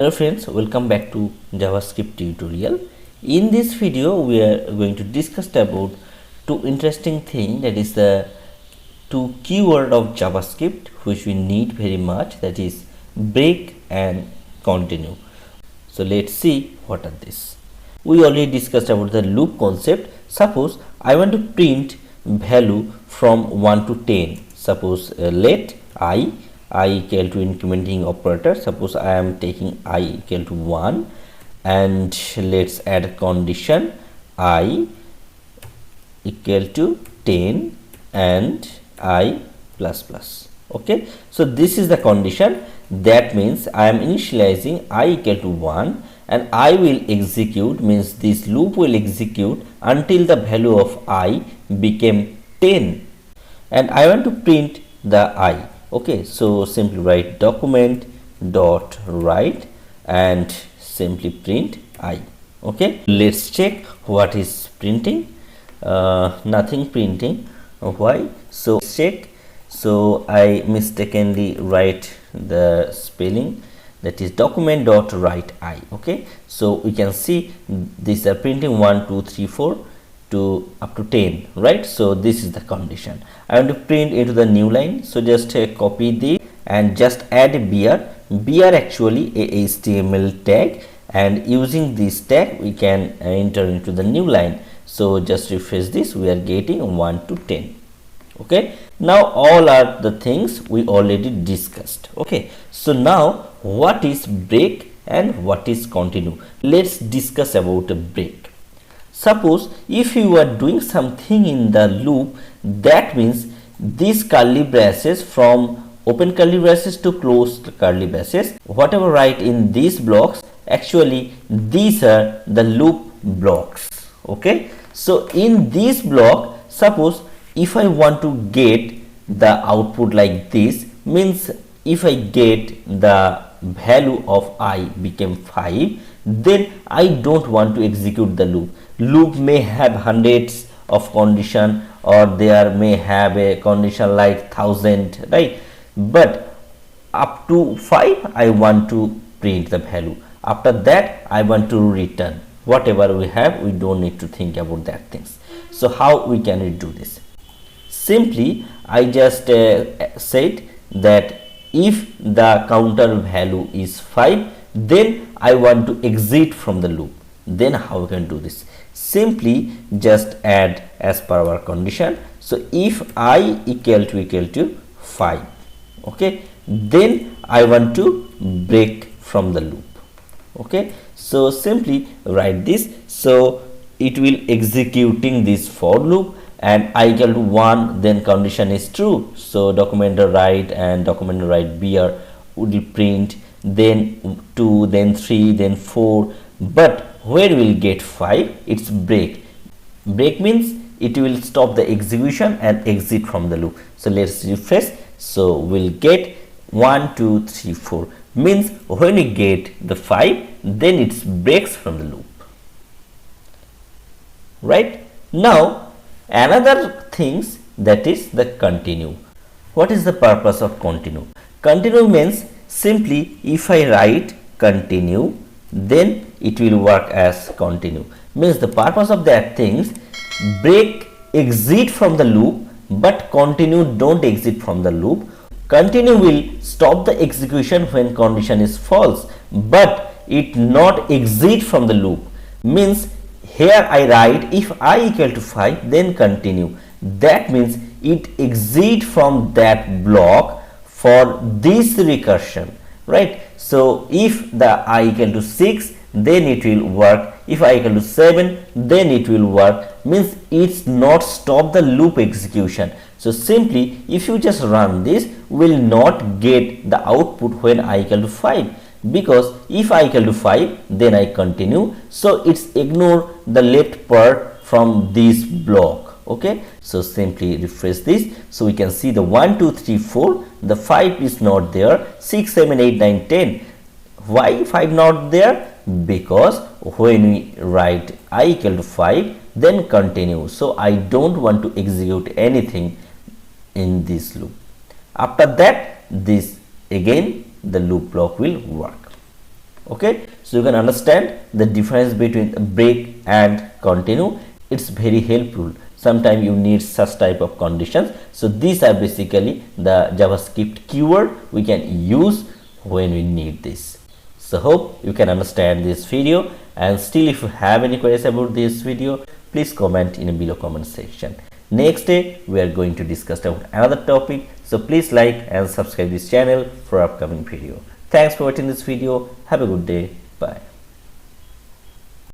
Hello friends, welcome back to JavaScript tutorial. In this video we are going to discuss about two interesting things, that is the two keyword of JavaScript which we need very much, that is break and continue. So let's see what are this. We already discussed about the loop concept. Suppose I want to print value from 1 to 10. Suppose let I equal to incrementing operator. Suppose I am taking I equal to 1 and let's add a condition I equal to 10 and I plus plus. Okay, so this is the condition. That means I am initializing I equal to 1 and I will execute, means this loop will execute until the value of I became 10 and I want to print the I. Okay, so simply write document dot write and simply print I. Okay, let's check what is printing. Nothing printing. Why? So check. So I mistakenly write the spelling, that is document dot write I. Okay, so we can see these are printing 1 2 3 4 to up to 10, right? So this is the condition. I want to print into the new line, so just copy this and just add a br actually a HTML tag, and using this tag we can enter into the new line. So just refresh this, we are getting 1 to 10. Okay, now all are the things we already discussed. Okay, so now what is break and what is continue? Let's discuss about a break. Suppose if you are doing something in the loop, that means these curly braces, from open curly braces to closed curly braces, whatever write in these blocks, actually these are the loop blocks. Okay, so in this block, suppose if I want to get the output like this, means if I get the value of I became 5, then I don't want to execute the loop. Loop may have hundreds of condition, or there may have a condition like 1000, right? But up to 5 I want to print the value. After that I want to return whatever we have. We don't need to think about that things. So how we can do this? Simply I just said that if the counter value is 5, then I want to exit from the loop. Then how we can do this? Simply just add as per our condition. So if I equal to 5, okay, then I want to break from the loop. Okay, so simply write this. So it will executing this for loop, and I equal to 1, then condition is true. So document write and document write br would print, then 2, then 3, then 4. But where will get 5? It's break. Break means it will stop the execution and exit from the loop. So let's refresh. So we'll get 1 2 3 4, means when we get the 5, then it breaks from the loop. Right? Now another things, that is the continue. What is the purpose of continue? Continue means simply if I write continue, then it will work as continue. Means the purpose of that things, break exit from the loop, but continue don't exit from the loop. Continue will stop the execution when condition is false, but it not exit from the loop. Means here I write if I equal to 5, then continue. That means it exit from that block for this recursion, right? So if the I equal to 6, then it will work. If I equal to 7, then it will work. Means it's not stop the loop execution. So simply if you just run this, will not get the output when I equal to 5, because if I equal to 5, then I continue. So it's ignore the left part from this block. Okay, so simply refresh this. So we can see the 1 2 3 4, the 5 is not there. 6 7 8 9 10. Why 5 not there? Because when we write I equal to 5, then continue. So I don't want to execute anything in this loop. After that, this again the loop block will work. Okay, so you can understand the difference between break and continue. It's very helpful. Sometimes you need such type of conditions. So these are basically the JavaScript keyword we can use when we need this. So hope you can understand this video, and still if you have any queries about this video, please comment in the below comment section. Next day we are going to discuss about another topic, so please like and subscribe this channel for upcoming video. Thanks for watching this video. Have a good day. Bye.